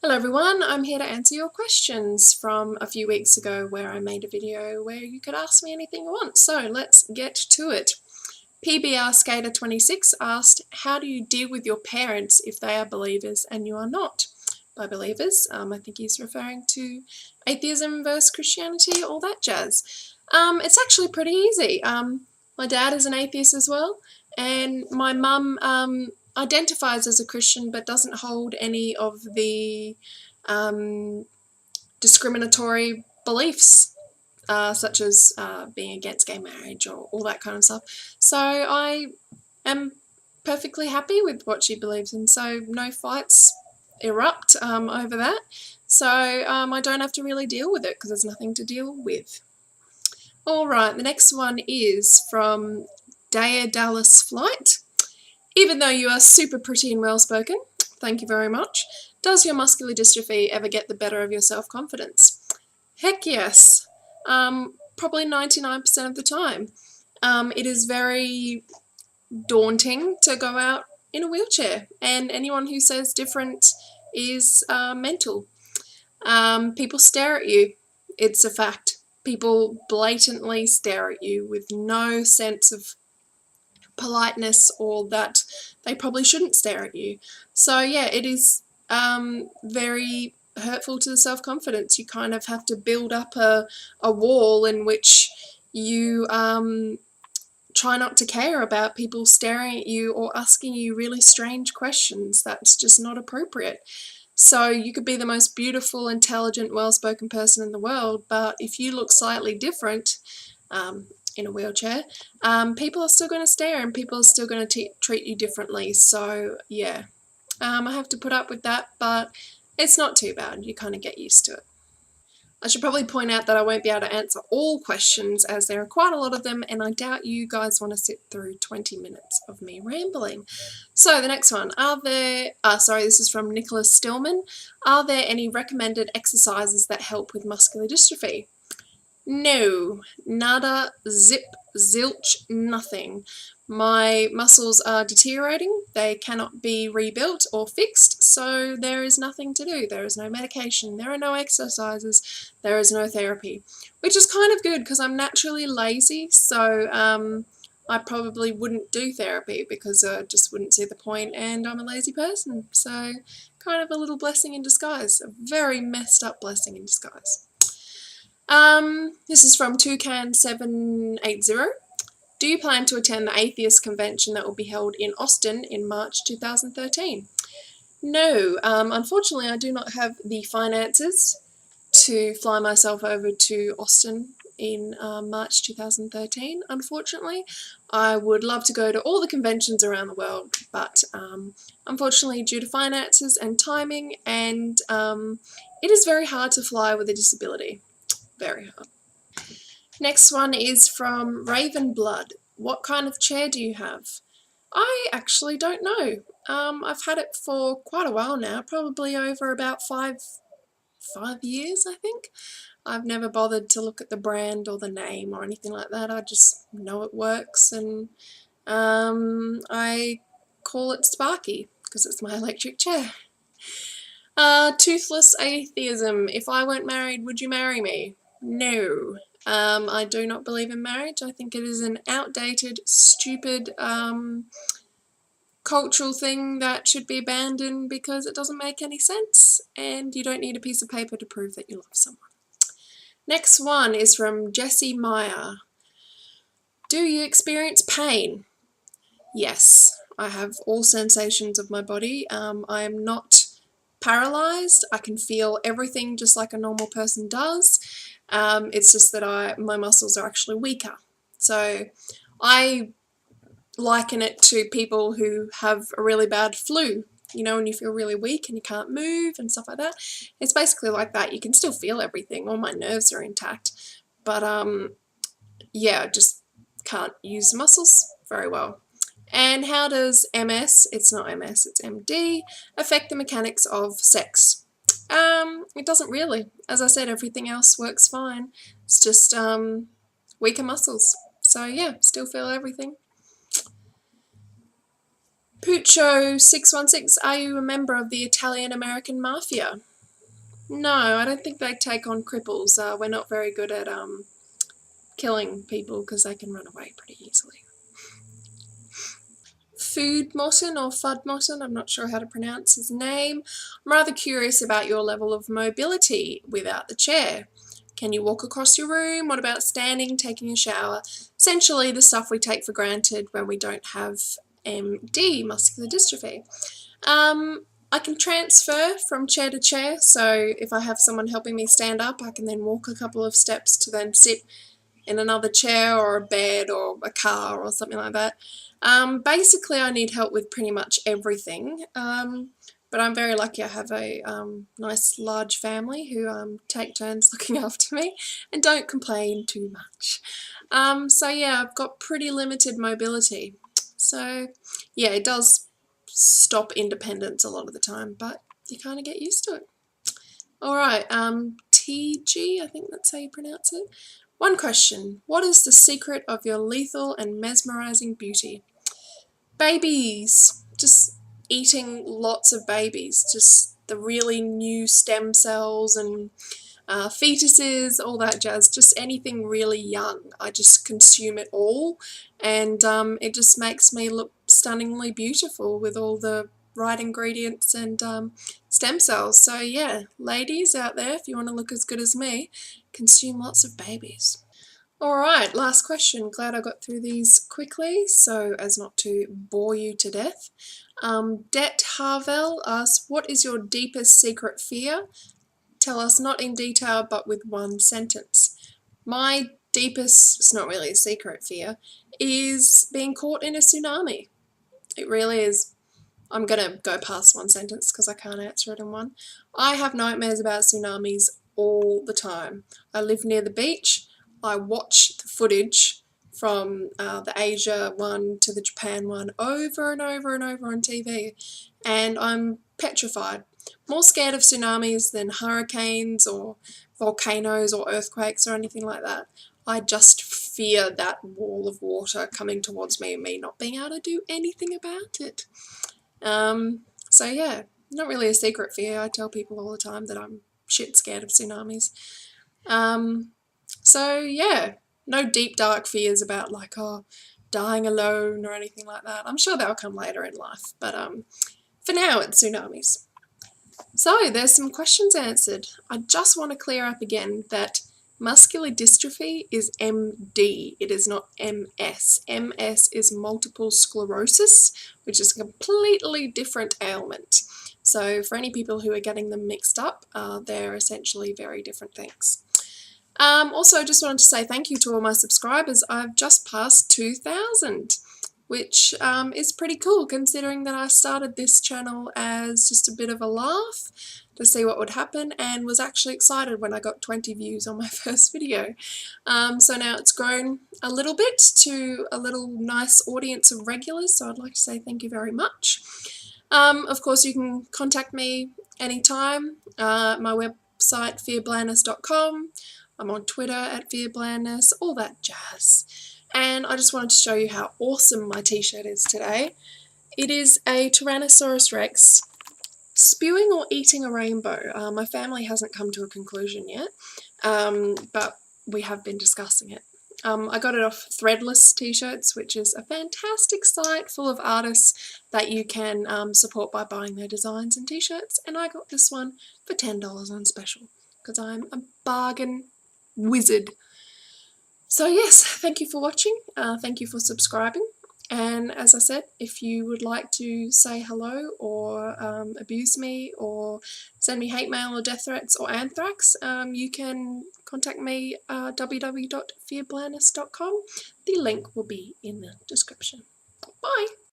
Hello everyone, I'm here to answer your questions from a few weeks ago where I made a video where you could ask me anything you want. So let's get to it. PBR Skater 26 asked, how do you deal with your parents if they are believers and you are not? By believers, I think he's referring to atheism versus Christianity, all that jazz. It's actually pretty easy. My dad is an atheist as well, and my mum identifies as a Christian but doesn't hold any of the discriminatory beliefs such as being against gay marriage or all that kind of stuff. So I am perfectly happy with what she believes in, so no fights erupt over that. So I don't have to really deal with it because there's nothing to deal with. Alright, the next one is from Daya Dallas Flight. Even though you are super pretty and well-spoken, thank you very much, does your muscular dystrophy ever get the better of your self-confidence? Heck yes. Probably 99% of the time. It is very daunting to go out in a wheelchair, and anyone who says different is mental. People stare at you. It's a fact. People blatantly stare at you with no sense of politeness or that they probably shouldn't stare at you. So yeah, it is very hurtful to the self-confidence. You kind of have to build up a wall in which you try not to care about people staring at you or asking you really strange questions. That's just not appropriate. So you could be the most beautiful, intelligent, well-spoken person in the world, but if you look slightly different in a wheelchair, people are still going to stare and people are still going to treat you differently. So yeah, I have to put up with that, but it's not too bad. You kind of get used to it. I should probably point out that I won't be able to answer all questions as there are quite a lot of them, and I doubt you guys want to sit through 20 minutes of me rambling. So the next one, this is from Nicholas Stillman. Are there any recommended exercises that help with muscular dystrophy? No, nada, zip, zilch, nothing. My muscles are deteriorating, they cannot be rebuilt or fixed, so there is nothing to do. There is no medication, there are no exercises, there is no therapy. Which is kind of good because I'm naturally lazy, so I probably wouldn't do therapy because I just wouldn't see the point, and I'm a lazy person. So kind of a little blessing in disguise, a very messed up blessing in disguise. This is from Toucan780. Do you plan to attend the Atheist Convention that will be held in Austin in March 2013? No, unfortunately I do not have the finances to fly myself over to Austin in March 2013, unfortunately. I would love to go to all the conventions around the world, but unfortunately due to finances and timing, and it is very hard to fly with a disability. Very hard. Next one is from Raven Blood. What kind of chair do you have? I actually don't know. I've had it for quite a while now, probably over about five years, I think. I've never bothered to look at the brand or the name or anything like that. I just know it works, and I call it Sparky because it's my electric chair. Toothless atheism. If I weren't married, would you marry me? No. I do not believe in marriage. I think it is an outdated, stupid, cultural thing that should be abandoned because it doesn't make any sense, and you don't need a piece of paper to prove that you love someone. Next one is from Jessie Meyer. Do you experience pain? Yes, I have all sensations of my body. I am not paralysed. I can feel everything just like a normal person does. It's just that my muscles are actually weaker. So I liken it to people who have a really bad flu. You know, when you feel really weak and you can't move and stuff like that. It's basically like that. You can still feel everything. All my nerves are intact. But yeah, just can't use the muscles very well. And how does MS, it's not MS, it's MD, affect the mechanics of sex? It doesn't really. As I said, everything else works fine. It's just weaker muscles. So yeah, still feel everything. Puccio616, are you a member of the Italian-American Mafia? No, I don't think they take on cripples. We're not very good at killing people because they can run away pretty easily. Food Motton or Fud Motton, I'm not sure how to pronounce his name. I'm rather curious about your level of mobility without the chair. Can you walk across your room? What about standing, taking a shower? Essentially the stuff we take for granted when we don't have MD, muscular dystrophy. I can transfer from chair to chair, so if I have someone helping me stand up, I can then walk a couple of steps to then sit in another chair or a bed or a car or something like that. Basically, I need help with pretty much everything, but I'm very lucky I have a nice large family who take turns looking after me and don't complain too much. So yeah, I've got pretty limited mobility. So yeah, it does stop independence a lot of the time, but you kind of get used to it. Alright, TG, I think that's how you pronounce it. One question. What is the secret of your lethal and mesmerizing beauty? Babies. Just eating lots of babies. Just the really new stem cells and fetuses, all that jazz. Just anything really young. I just consume it all, and it just makes me look stunningly beautiful with all the right ingredients and stem cells. So yeah, ladies out there, if you want to look as good as me, consume lots of babies. Alright, last question. Glad I got through these quickly so as not to bore you to death. Det Harvel asks, what is your deepest secret fear? Tell us not in detail but with one sentence. My deepest, it's not really a secret fear, is being caught in a tsunami. It really is. I'm going to go past one sentence because I can't answer it in one. I have nightmares about tsunamis all the time. I live near the beach. I watch the footage from the Asia one to the Japan one over and over and over on TV, and I'm petrified. More scared of tsunamis than hurricanes or volcanoes or earthquakes or anything like that. I just fear that wall of water coming towards me and me not being able to do anything about it. So yeah, not really a secret fear. I tell people all the time that I'm shit scared of tsunamis. So yeah, no deep dark fears about like, oh, dying alone or anything like that. I'm sure that'll come later in life, but for now it's tsunamis. So there's some questions answered. I just want to clear up again that muscular dystrophy is MD, it is not MS. MS is multiple sclerosis, which is a completely different ailment. So for any people who are getting them mixed up, they're essentially very different things. Also, just wanted to say thank you to all my subscribers. I've just passed 2,000, which is pretty cool considering that I started this channel as just a bit of a laugh to see what would happen, and was actually excited when I got 20 views on my first video. So now it's grown a little bit to a little nice audience of regulars, so I'd like to say thank you very much. Of course, you can contact me anytime. My website, fearblandness.com. I'm on Twitter at fearblandness, all that jazz. And I just wanted to show you how awesome my t-shirt is today. It is a Tyrannosaurus Rex spewing or eating a rainbow. My family hasn't come to a conclusion yet, but we have been discussing it. I got it off Threadless t-shirts, which is a fantastic site full of artists that you can support by buying their designs and t-shirts, and I got this one for $10 on special because I'm a bargain wizard. So yes, thank you for watching, thank you for subscribing, and as I said, if you would like to say hello or abuse me or send me hate mail or death threats or anthrax, you can contact me www.fearblandness.com. The link will be in the description. Bye!